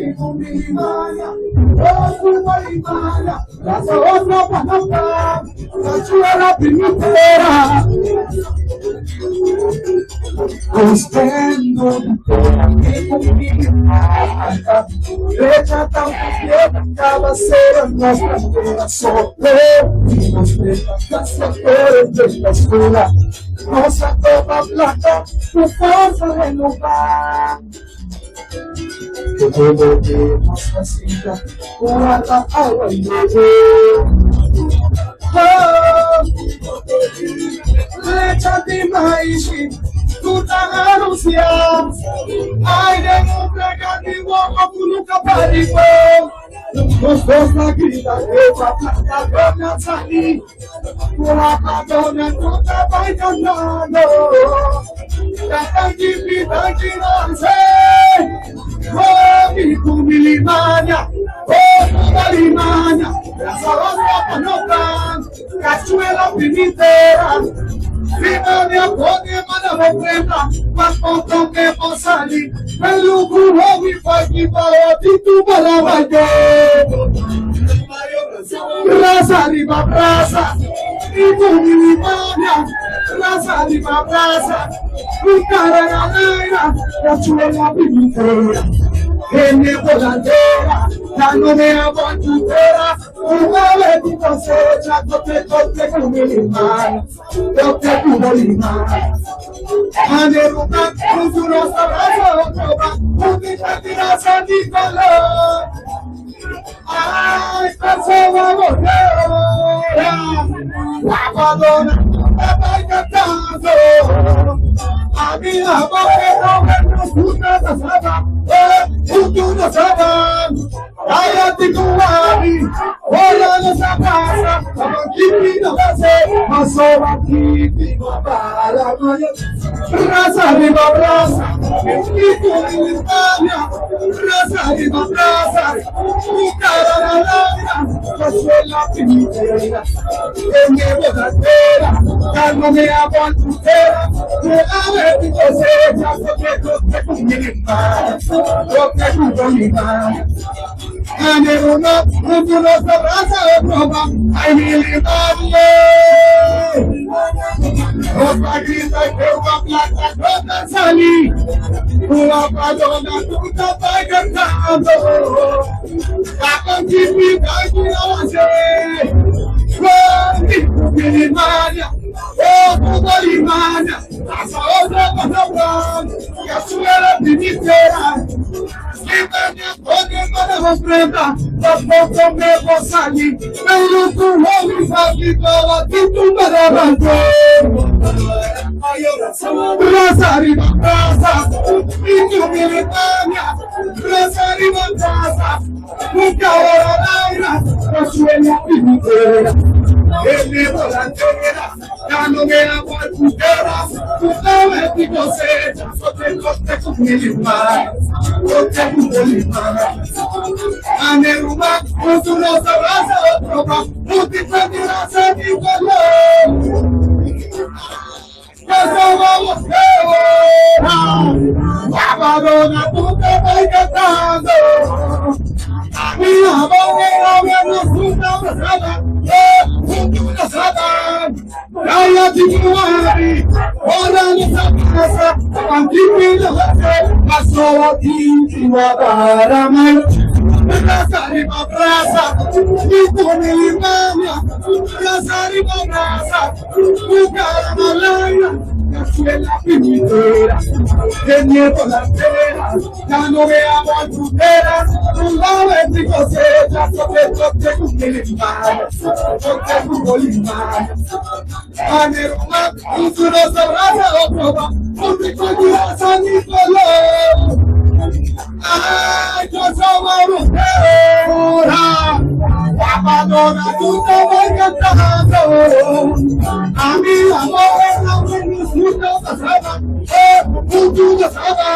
vivo milimana, oh, malimana, essa outra panapa, a sua primavera. Estendo Echa tão pequena, cabeceira, nossa feira, sofreu, nos das flores da escura, nossa toda plata, por força renovar. Eu vou morrer, nossa cinta, guarda água e lecha demais, tu tá anunciando. Ai, não prega de boca, tu nunca parou. Gostoso na grita, eu vou atrás da dona sair. Pula pra dona, nunca vai cantando. Canta de vida de nós, oh, amigo, milimania, oh, malimania, essa outra panota, cachoeira primiteira. Viva minha poder, manda vou prenda, mas ponto que possa ali. Pelo curro e faz que para de tu para vai ter. Praça de uma praça, e por milimania, praça de uma praça, o cara na leira, cachoeira primiteira. Ele volanteira, já não é a bandeira. O é de você, já tô pegando milimania. Eu pego o limar. Maneiro tá com o nosso abraço, o que tá tirando de calor. Ai, pessoa morreu. A dona vai cantando. A minha boca não é profunda da saba, tudo da saba. Ai, a tituari, olha nessa praça, a banquinha não vai ser, mas só aqui fica para amanhã. Praça de uma praça, e tu em Espanha, praça de uma praça, o cara na laia, cachoeira primavera, eu me vou da feira, já não me abandoneira, eu é de você, já sou que com militar, eu pego com militar. Maneiro não, o nosso abraço é prova, ai militar, opa grita e deu uma placa toda sali, uma padrona tudo vai cantando, a quantidade não sei, oh, milimania, oh, malimania, essa outra palavra, que a sua era primavera, que minha poder para vos prenda, das poucas me vou sair, pelo curro e faz que cola, tudo para bater. Praça de uma praça, e tu militânia, praça de uma praça, nunca hora laira, cachoeira primavera, ele volanteira, já não me abandoneira, tu não é de você, já só tem você com militar, eu tenho militar. Maneiro mato, o nosso abraço é prova, o que foi de raça de valor. A barona puta vai cantando. A minha boca é na fruta passada, fruta passada. Praia de Chery, olha nessa praça, aqui não vai ser, passou aqui de uma barra mais. Praça de uma praça, e por milimania, praça de uma praça, o cara na laia. Cachoeira primavera, ele volanteira, já não é a bandeira, não é de você, já sou que com militar, eu tenho o limar. Maneiro mato, o nosso abraço é prova, o que foi de raça de color. Ai, que eu sou uma morteira, a madonna tudo vai cantando. A minha mãe não me escuta da saba, tudo da saba.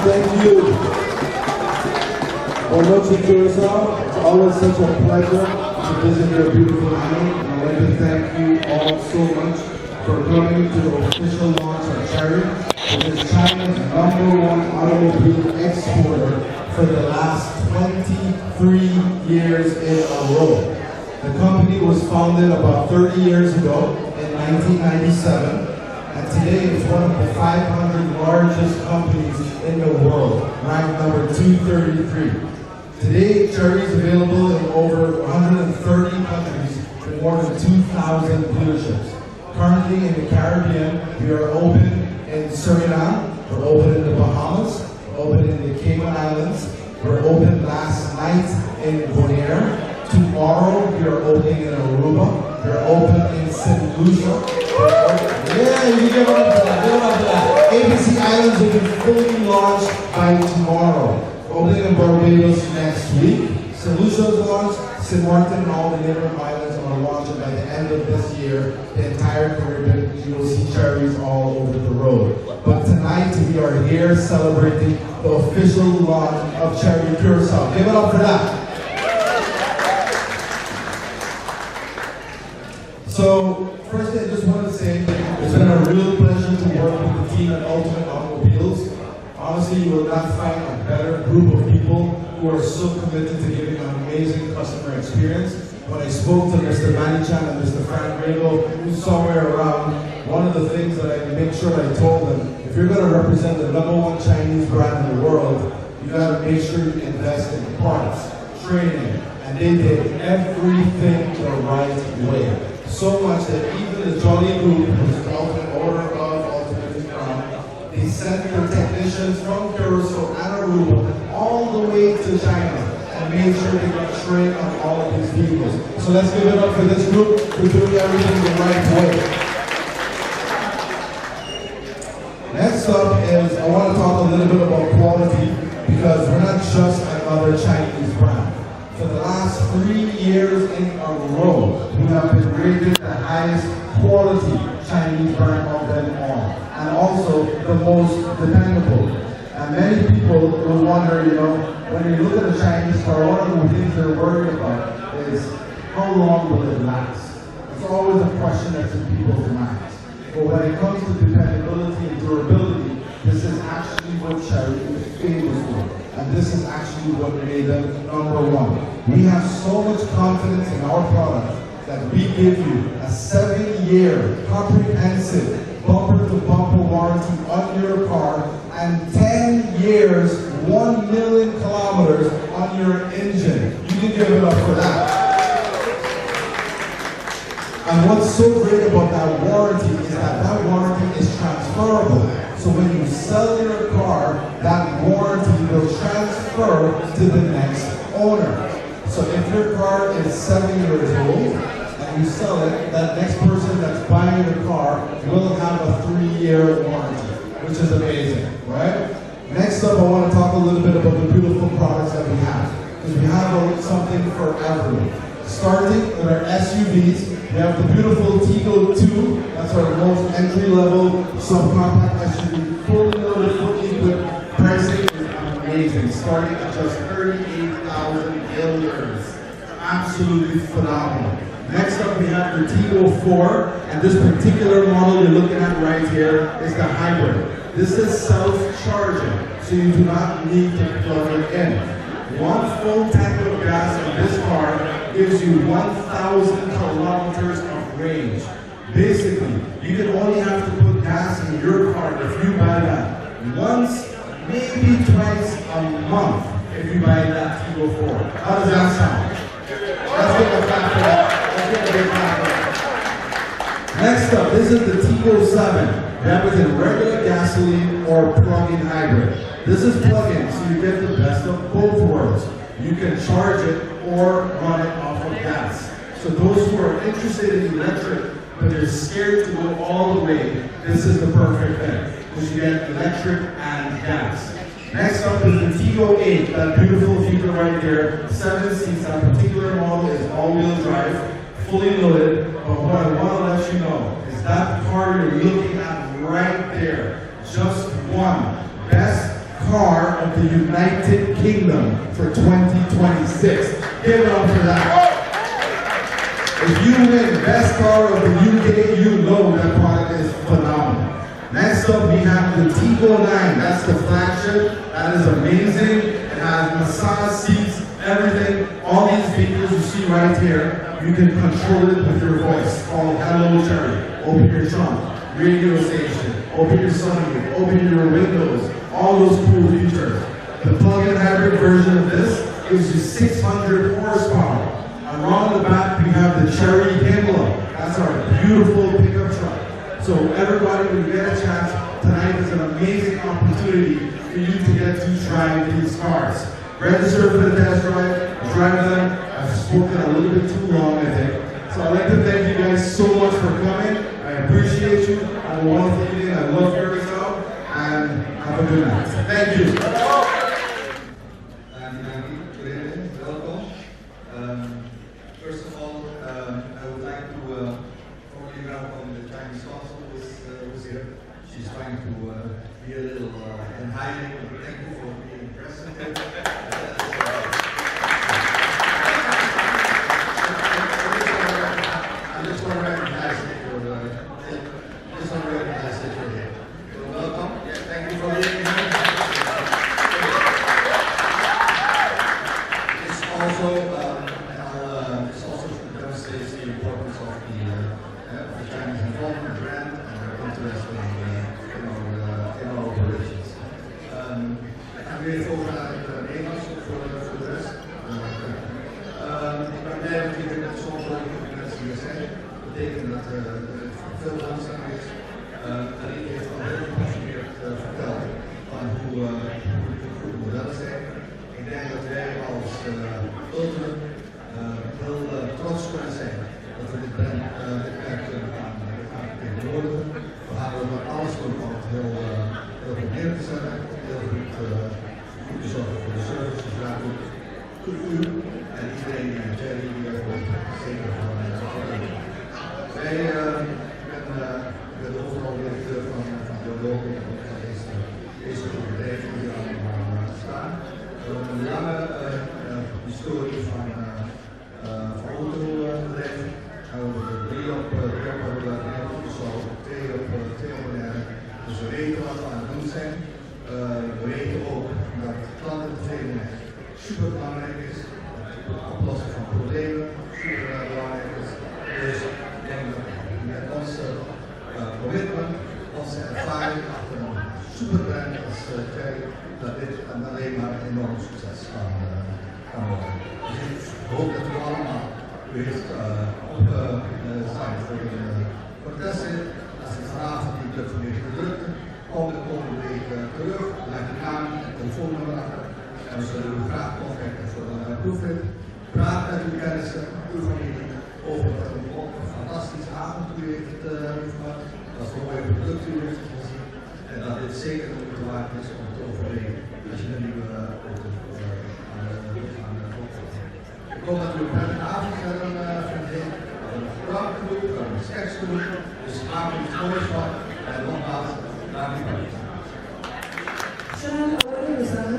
Thank you. Well, noche Curacao, it's always such a pleasure to visit your beautiful island. I'd like to thank you all so much for coming to the official launch of Chery, which is China's #1 automobile exporter for the last 23 years in a row. The company was founded about 30 years ago in 1997. And today it's one of the 500 largest companies in the world, ranked number 233. Today, Chery is available in over 130 countries with more than 2,000 dealerships. Currently in the Caribbean, we are open in Suriname, we're open in the Bahamas, we're open in the Cayman Islands, We're open last night in Bonaire. Tomorrow we are opening in Aruba. We're open in St. Lucia. Yeah, you give it up for that. Give it up for that. ABC Islands will be fully launched by tomorrow. Opening in Barbados next week. St. Lucia's launched. St. Martin and all the neighboring islands are launching by the end of this year. The entire Caribbean, you will see Chery's all over the road. But tonight we are here celebrating the official launch of Chery Curacao. Give it up for that. So, firstly, I just want to say it's been a real pleasure to work with the team at Ultimate Automobiles. Honestly, you will not find a better group of people who are so committed to giving an amazing customer experience. When I spoke to Mr. Manichan and Mr. Frank Rego, who's somewhere around, one of the things that I make sure I told them, if you're going to represent the #1 Chinese brand in the world, you got to make sure you invest in parts, training, and they did everything the right way. So much that even the Jolly Group, who's the ultimate owner of Ultimate Crown, they sent their technicians from Curacao and Aruba all the way to China and made sure they got trained on all of these vehicles. So let's give it up for this group for doing everything the right way. Next up is, I want to talk a little bit about quality because we're not just another Chinese brand. For the last 3 years in a row, we have been rated the highest quality Chinese brand of them all, and also the most dependable. And many people will wonder, when you look at a Chinese car, one of the things they're worried about is how long will it last? It's always a question that's in people's minds. But when it comes to dependability and durability, this is actually what Chery is famous for. And this is actually what made them #1. We have so much confidence in our product that we give you a 7-year comprehensive bumper-to-bumper warranty on your car and 10 years, 1 million kilometers on your engine. You can give it up for that. And what's so great about that warranty is that warranty is transferable. So when you sell your car, that warranty will transfer to the next owner. So if your car is 7 years old and you sell it, that next person that's buying the car will have a 3-year warranty, which is amazing, right? Next up, I want to talk a little bit about the beautiful products that we have, because we have something for everyone. Starting with our SUVs, we have the beautiful Tigo 2. That's our most entry-level subcompact SUV, fully loaded, fully equipped. Pricing is amazing, starting at just $38,000. Absolutely phenomenal. Next up, we have the Tigo 4, and this particular model you're looking at right here is the hybrid. This is self-charging, so you do not need to plug it in. One full tank of gas in this car gives you 1,000 kilometers of range. Basically, you can only have to put gas in your car if you buy that once, maybe twice a month if you buy that Tigo 4. How does that sound? Let's get a clap for that. Let's get a big clap for that. Next up, this is the Tigo 7. That was in regular gasoline or plug-in hybrid. This is plug-in, so you get the best of both worlds. You can charge it or run it off of gas. So those who are interested in electric, but they're scared to go all the way, this is the perfect thing, because you get electric and gas. Next up is the Tigo 8, that beautiful feature right there. 7 seats, that particular model is all-wheel drive, fully loaded. But what I want to let you know is that car you're looking at right there, just won Best Car of the United Kingdom for 2026. Give it up for that. If you win Best Car of the UK, you know that product is phenomenal. Next up, we have the Tigo 9. That's the flagship. That is amazing. It has massage seats, everything. All these vehicles you see right here, you can control it with your voice. Called Hello Chery. Open your trunk, radio station, open your sunroof, open your windows. All those cool features. The plug-in hybrid version of this gives you 600 horsepower. Around the back, we have the Chery Himla. That's our beautiful pickup truck. So everybody, when you get a chance, tonight is an amazing opportunity for you to get to drive these cars. register for the test drive them. I've spoken a little bit too long, I think. So I'd like to thank you guys so much for coming. I appreciate you. Have a wonderful evening. I love your result. And have a good night. Thank you. Good evening. Welcome. First of all, I would like to formally welcome the Chinese consul who's here. She's trying to be a little in hiding, but thank you for being present. I just want to recognize that you're here. So welcome. Yeah, thank you for being here. It's also demonstrates the importance of the Chinese involvement brand and their interest in our operations. I'm weer voor naar het Nederlands voor de rest. Ik ben blij dat jullie met zo'n grote mensen hier zijn. Dat betekent dat er veel belangstelling is. En ik heeft al heel gepassioneerd verteld van hoe de modellen zijn. Ik denk dat wij als Ultimate heel trots kunnen zijn dat we dit merk kunnen gaan vertegenwoordigen. We gaan er alles doen om het heel goed neer te zetten, heel goed te zorgen voor de service. Dus daar doet u en iedereen in Chery hier zeker van wij ben overal directeur van de looping van deze bedrijf die hier allemaal staan. We hebben een lange historie van autobedrijven. We hebben 3 op dus al 2 op moderne. Dus we weten wat we aan het doen zijn. We weten ook dat klantentevredenheid super belangrijk is. Het oplossen van problemen super belangrijk is. Dus ik denk dat met onze commitment, onze ervaring achter een superbrand als Chery, dat dit alleen maar een enorm succes kan worden. Dus ik hoop dat u allemaal heeft opgestaan voor de test. Als u vanavond niet lukt voor deze drukte, kom de komende week terug, laat je naam en telefoonnummer achter. En we zullen u graag contacten voor een proefrit. Praat met uw kennissen, uw familie over wat een fantastische avond u heeft gehad. Dat is een mooie product u heeft gezien. En dat dit zeker de moeite waard is om te overwegen als je een nieuwe auto aan de kop zet. Ik hoop dat u een prettige avond hebben vindt. Een praatgroep, een sketchgroep. Dus maak er iets moois van. En nogmaals, dank u wel. Sono ore usando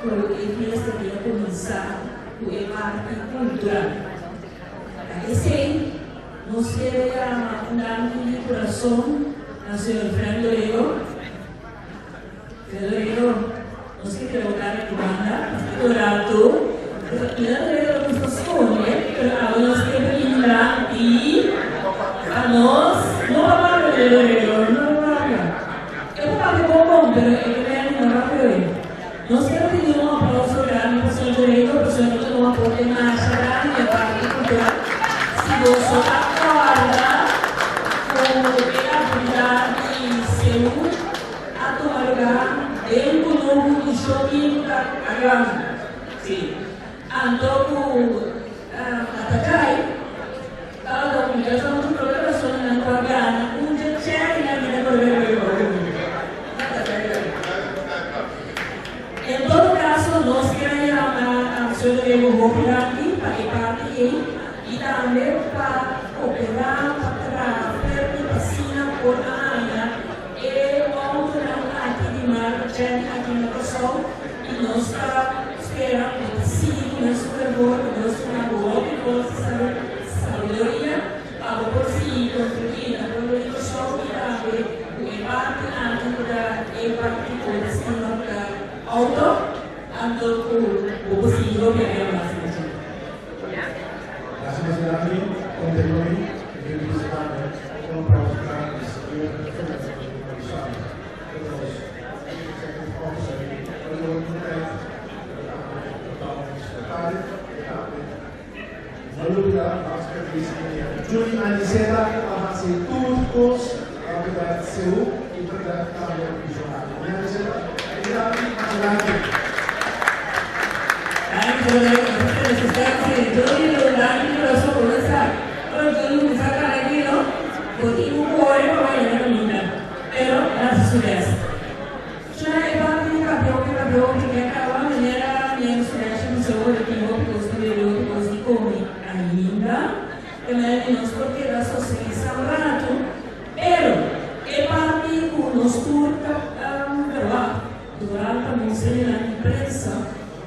con il resto di cominciare con le parti culturali. E se non si deve andare di corazón al signor Frederico, non si deve votare di banda, dorato, la degustazione per la nostra prima di a nos, non va male Federico, non va male. E poi può rompere non spero di dire un applauso grande per il signor Federico, per il signor Federico non può nascere e parte culturale. Si posso accorda con le attività di Seul a tomar del volume di shopping a grande. Sì. Andopo attaccai, allora mi sono tutto le persone in Guardiana, un Chery nella vita correre. In todo caso, no se quiera a acción de operar para que parte y también para operar, para hacer piscina por año. Vamos a dar una actividad aquí en la persona y nos espera que piscina, nuestro labor, nuestro labor, que possa saber sabedoria, para por si contribuir a todo el show y también que parte antes de parte por piscina auto ando con posible que haya más. Gracias, Dani. Continúen. Yo visitar con practicar Juli Aniseta akan si tutus kita seru kita kami visioner. Aniseta, kita masih lagi.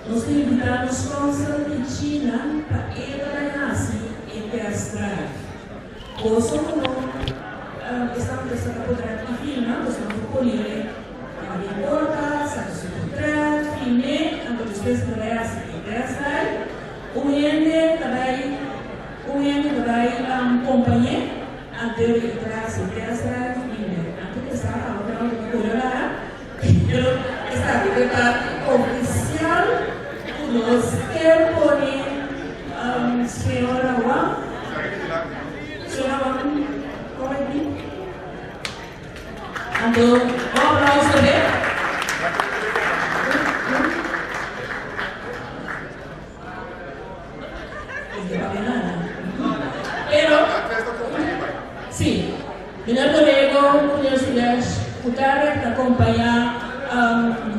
Nós invitamos sponsor de China para ir a e test drive. Cosa como estamos testando por aqui filma, nós vamos colher a importa, sabe se contrato, filme, quando vocês trabalham e test drive, o ende vai companhia até o test drive, filme. Antes está a outra colher, pero está preparado oficial. Nós queremos senhora Wang, como é que? Então, um aplauso dele. Pero, sim, melhor colega, curiosidade, o cara que acompanha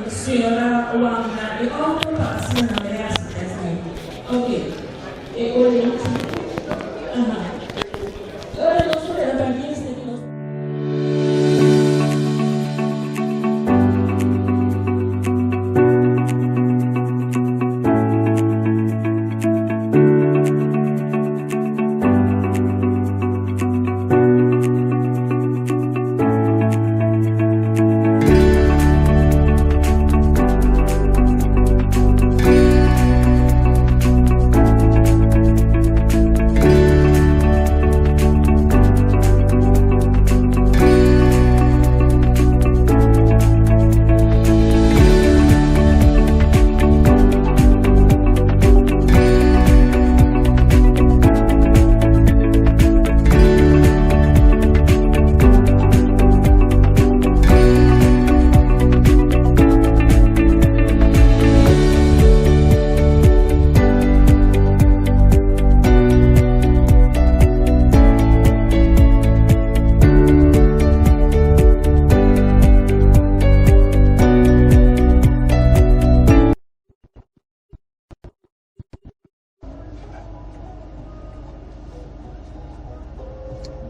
senhora Wang e como passa na mesa. Ok. E olha, agora nós vamos ver a lista que nós.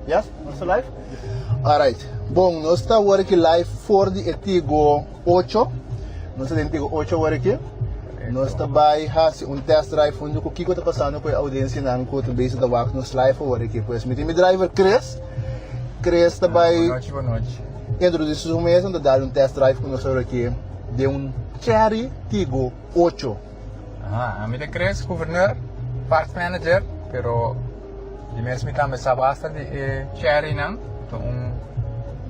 Yes, nós live? Alright. Bom, nós estamos aqui live for de Etigo 8. Nós estamos Etigo 8 aqui. Nós estamos fazendo test drive onde o que está passando com a audiência na enquanto base da WAC nos live aqui. Pois, meu driver Chris. Chris está boa noite. Introduzir o mês onde dar test drive com nós aqui de Chery Tigo 8. A minha Chris, governor, part manager, pero di mes mi tama sa basta di Chery nang to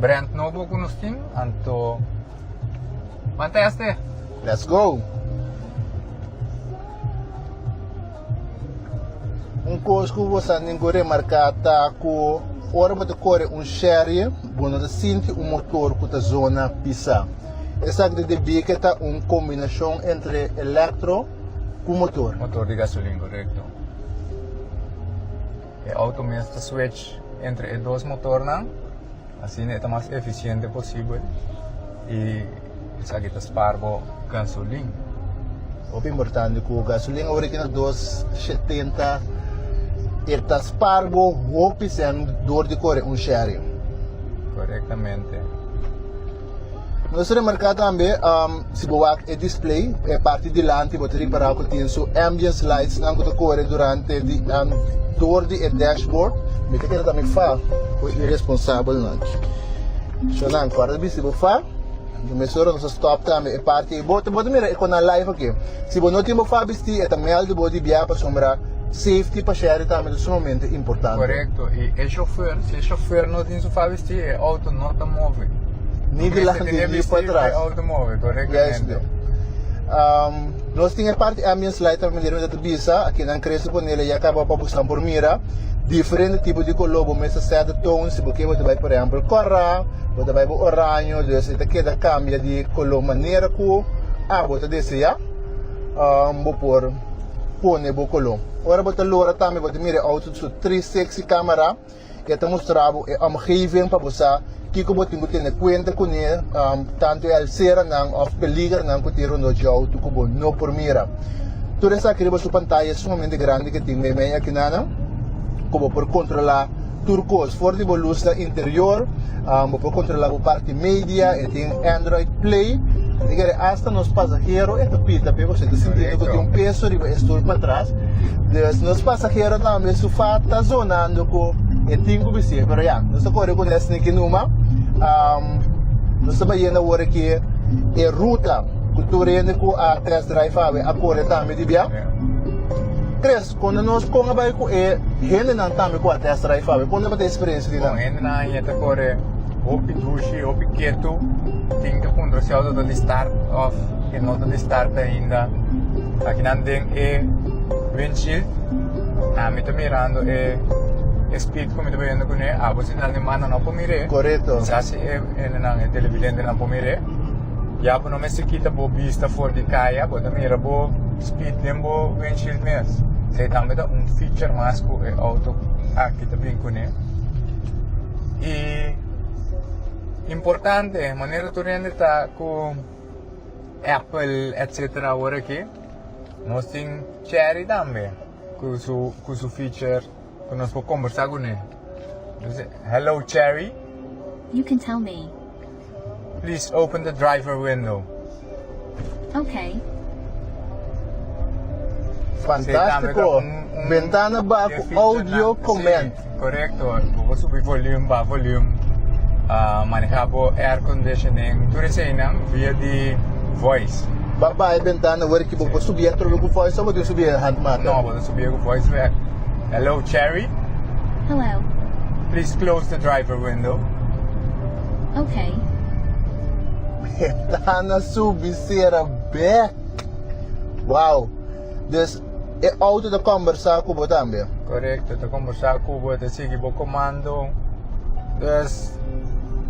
brand novo ko nos team anto manteste. Let's go. Coisa que você não remarcar tá com ora para correr Chery, bueno da sinti motor que tá zona pisa. Essa de bica tá combinação entre eletro com motor. Motor de gasolina, correto. E auto mesmo switch entre os dois motores, assim é o mais eficiente possível e isso aqui está sparbo gasolina. O importante que o gasolina agora aqui na 270 está sparbo o pisando dor de correr Chery. Corretamente. Nós remarcar também se boa é display é parte de lante você reparar que tem so ambience lights não que corre durante de dor de dashboard me que também fa o irresponsável não so não agora se você fa o mesor nos stop também é parte bota mira com a live aqui se você não tem fa vestir é também algo de via para sombra safety para Chery também é sumamente importante. Correto e o chauffeur não tem fa vestir é auto não está móvel. Nível lá de para trás. Automóvel, corretamente. Nós temos parte ambience light também de bisa aqui na cresce com ele e acaba para buscar por mira diferente tipo de color, mas certo tom se porque você vai por exemplo corra, você vai por orange, você queda cambia de color maneira que você deseja, por pone bocolo. Ora bota lora também bota mire auto su 360 camera e te mostrava a omgeving para você que como tem que ter conta com ele tanto el ser não of peligro não que ter no auto como no por mira. Toda essa aqui sua pantalla sumamente grande que tem meio aqui nana como por controlar turcos for de luz interior por controlar a parte media e tem Android Play. Digamos, hasta nos pasajeros, esta pita, pero se sentindo que tem peso de estou para trás. Nos pasajeros também sofá está zonando com e tingo bisi, pero ya, nós corre com esse aqui numa, nós estamos indo agora que é ruta, cultura com a test drive a corre também de bia. Cres, quando nós com a vai com é gente não também com a test drive quando vai ter experiência de lá. Gente não ia te corre, opi dushi, opi quieto. Tem que pôr se auto de start off, que não de start ainda. Aqui não tem windshield. Me estou mirando speed como estou vendo com ele. Você não tem mano não pode mirar. Correto. Se assim não televidente não pode mirar. Já por não me se quita boa vista fora de caia, pode mirar boa speed nem boa windshield mesmo. Se também dá feature mais com o auto aqui também com ele. E importante, maneira turende está com Apple, etc. agora aqui. Nós temos Chery também, com seu feature, que nós podemos conversar com ele. Hello Chery. You can tell me. Please open the driver window. Okay. Fantástico. Ventana bajo audio comment. Correcto. Vou subir volume, manejar air conditioning, tudo isso aí via de voice. Babai ventana, agora que vou subir a troca com voice ou vou subir a handmata? Não, vou subir com voice back. Hello, Chery. Hello. Please close the driver window. Okay. Ventana subicera back. Wow. Dus é auto de conversar com você também? Correto, de conversar com você, de seguir o comando. Dus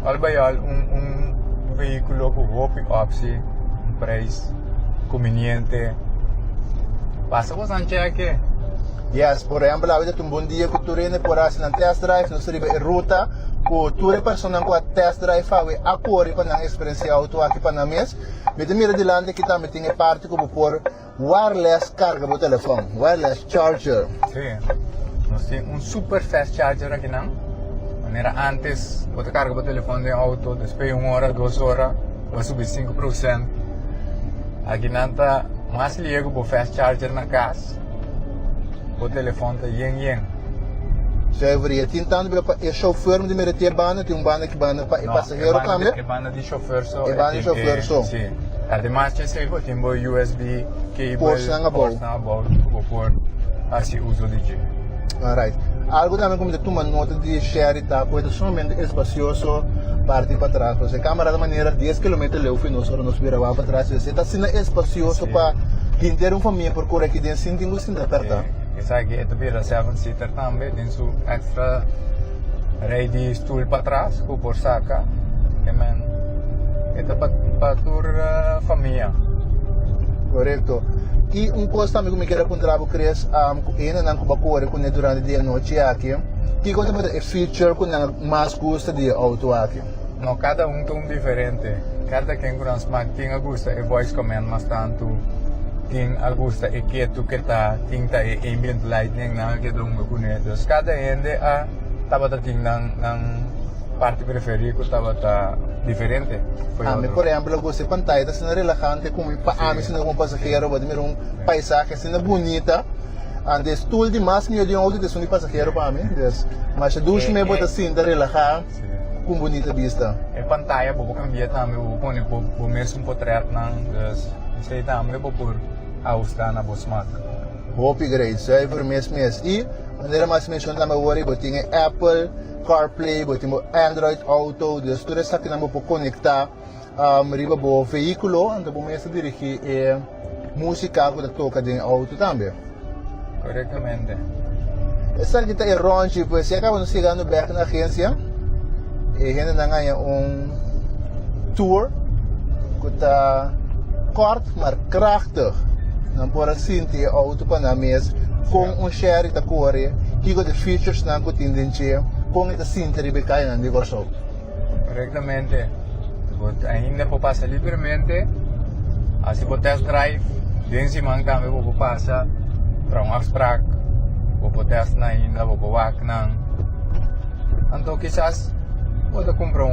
albayal veículo com roupa opsi, preço conveniente. Passa com Sanche aqui. Yes, por exemplo, a vida tem bom dia que tu rende por assim na test drive, nós riba ruta, que tu é pessoa com a test drive a correr para a experiência auto aqui para na mês. Me mira de lá que também tem parte como por wireless carga do telefone, wireless charger. Sim, nós temos super fast charger aqui não. Maneira antes, você carga o telefone de auto, depois de 1 hora, 2 horas, vai subir 5%. Aqui não está mais ligo para o fast charger na casa. O telefone está yen. Chery, tem tanto para chauffeur de mereter banda, tem banda que banda para passageiro também? É banda de chauffeur só. É banda de chauffeur só. Sim. Además, tem USB, cable, ports na por assim uso de Alright. Algo também como tu uma nota de Chery tá, pois é somente espacioso parte para trás. Você câmera da maneira 10 km leu fim nós virava para trás. Você está sendo espacioso para ter uma família por correr aqui dentro sem ter que apertar. Essa aqui é também a 7-seater também, tem seu extra ready stool para trás, com por saca. É para a família. Correto. E coisa também que me quero contar com Cris, ainda não corre com ele durante o dia e noite aqui. Que conta é feature que mais gosta de auto aqui? Não, cada tem diferente. Cada quem conhece mais tem a gosta é voice command, mas tanto tem a gosta é quieto que está, tem ambient lighting na que dungo com ele. Então cada ende estava ng parte preferida que estava diferente. Por exemplo, você pantalla está sendo relajante como para sendo como passageiro, pode ver paisaje sendo bonita. Antes tudo de mais meio de auto de som de passageiro para mim, mas a ducha me bota assim de relajar com bonita vista. A pantalla vou cambiar também, vou pôr o mesmo portrait não, isso aí também vou pôr ajustar na voz marca. Upgrade, sai por mês. E maneira mais mencionada também agora, eu tenho Apple CarPlay, eu tenho Android Auto, dus tudo isso aqui não vou conectar riba o veículo, então vou começar a dirigir música que toca dentro do auto também. Corretamente. Essa aqui é ronde, pois se acaba chegando back na agência, e a gente ganha tour que está kort, maar krachtig. não por assim ter auto para na mesa com Chery da Core que de features não que tem com esta cinta de becai não digo só. Correctamente. Ainda pode passar livremente. Assim pode test drive. Dentro de manga também pode passar para abstract. Pode test na ainda, pode wak na. Então quizás pode comprar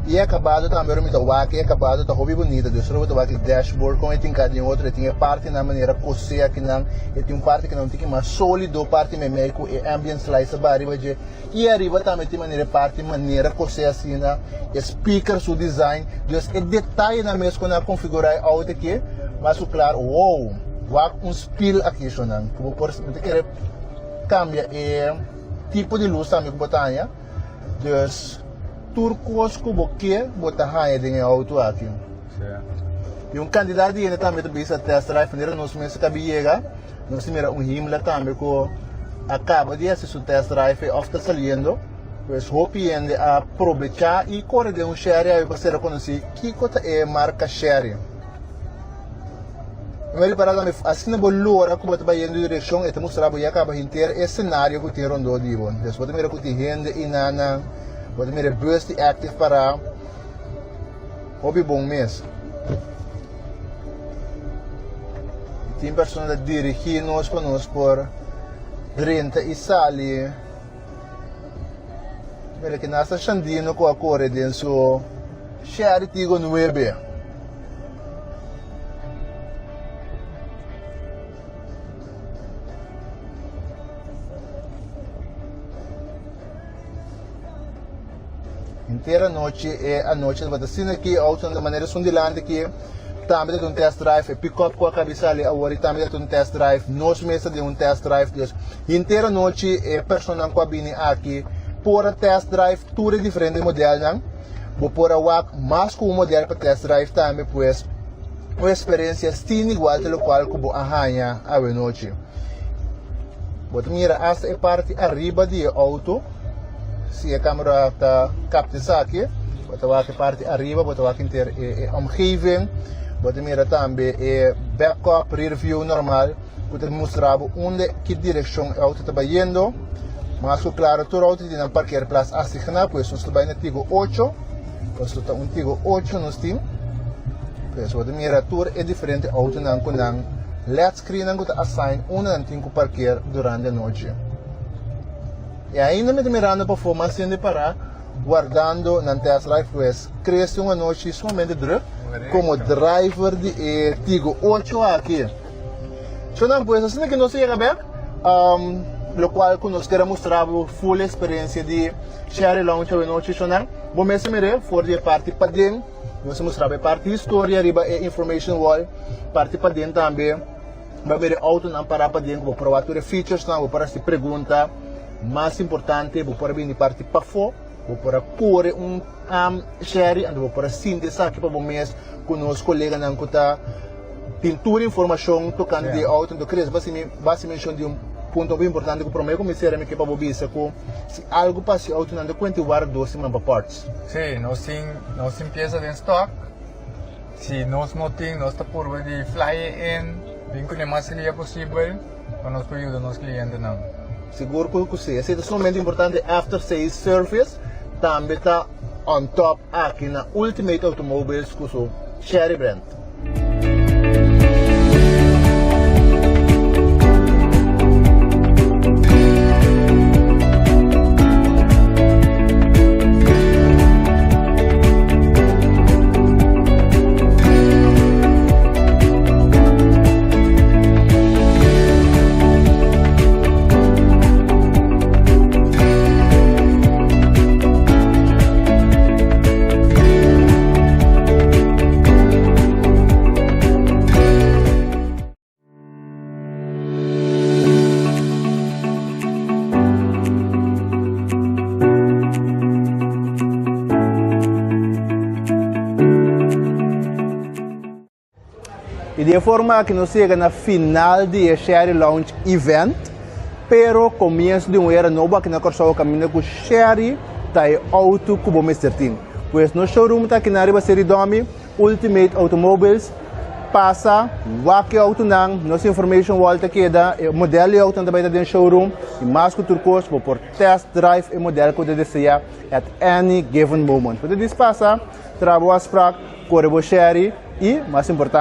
E é acabado também o wak, é acabado tá hobby bonita. Deus o wak dashboard com tem cada outro, tem parte na maneira coceia que não, tem parte que não tem mais sólido, parte meio e ambience slice barriba de e arriba também tem maneira coceia assim na speaker su design. Deus é detalhe na mesma quando configurar auto aqui, mas o claro, wow, wak spill aqui só não, como por exemplo querer cambia tipo de luz também que botar, dus turcos como que botar raia de auto aqui. E candidato ainda também bisa test drive nele nós mesmo cabia, nós mira Himmler também que acaba de assistir o test drive ofta saliendo, pues hope ainda aproveitar e correr de Chery aí você reconhecer que é marca Chery. Mas para também assim na bolora como está indo direção e mostrar que acaba inteiro esse cenário que tem rondo de bom. Depois mira que tem gente e nana, pode mira boost active para hobby bom mês. Tem pessoas que dirigem-nos por 30 e sali. Mira que nessa Xandino com a cor dentro Chery Tigo 9. Inteira noite é a noite da cena aqui, auto de maneira sundilante que também de test drive, pick up com a cabeça ali, agora também de test drive, nós mesmo de test drive, inteira noite é personal com a bini aqui, por test drive, tudo diferente modelo, não? Vou por a WAC, mais com o modelo para test drive também, pois a experiência é igual pelo qual que vou arranhar a noite. Vou mira essa é parte arriba de auto. Se a câmera está captando aqui, vou a parte arriba, vou a inteira omgeving, vou mira também backup rear view normal, vou mostrar onde que direção o auto está indo, mas claro, todo auto tem um parquear place assignado, pois nós estamos no Tigo 8, nós estamos no Tigo 8 no Steam, pois vou mira tudo é diferente auto não com LED screen não está assign não tem que parquear durante a noite. E ainda me mirando para formação de parar, guardando na test drive, pois cresce uma noite somente duro, como driver de Tigo 8 aqui. Então, pois, assim que nós chegamos bem, o qual nós queremos mostrar a full experiência de Chery Lounge a noite, vou me mirar for de parte para dentro, nós mostrar a parte de história, arriba é information wall, parte para dentro também, vai ver auto não parar para dentro, vou provar todas as features, vou para se perguntar. Mais importante, vou para vir de parte para fora, vou para pôr Chery, vou para sintetizar aqui para o mês com os colegas que está pintura informação tocando de auto, então creio basicamente de ponto bem importante que para mim comecei a me para o se algo passa auto não conta guarda 12 para partes. Sim, nós temos peça de stock, se nós não temos, nós está por de fly in, bem que o mais seria possível, para nós ajudar os clientes não. Seguro que você, esse é somente importante after sales service, também está on top aqui na Ultimate Automobiles com o Chery brand. E de forma que nós chegamos na final do Chery Lounge Event, pero começo de era nova que nós corremos o caminho com Chery, tá auto como Mr. Team. Pois no showroom tá aqui na Riba Série Domi, Ultimate Automobiles, passa, wak auto nang, nossa information volta queda, o modelo auto também dentro do showroom, e mais que turcos, vou por test drive e modelo que deseja at any given moment. Quando isso passa, trabalho as prac, corre Chery e, mais importante,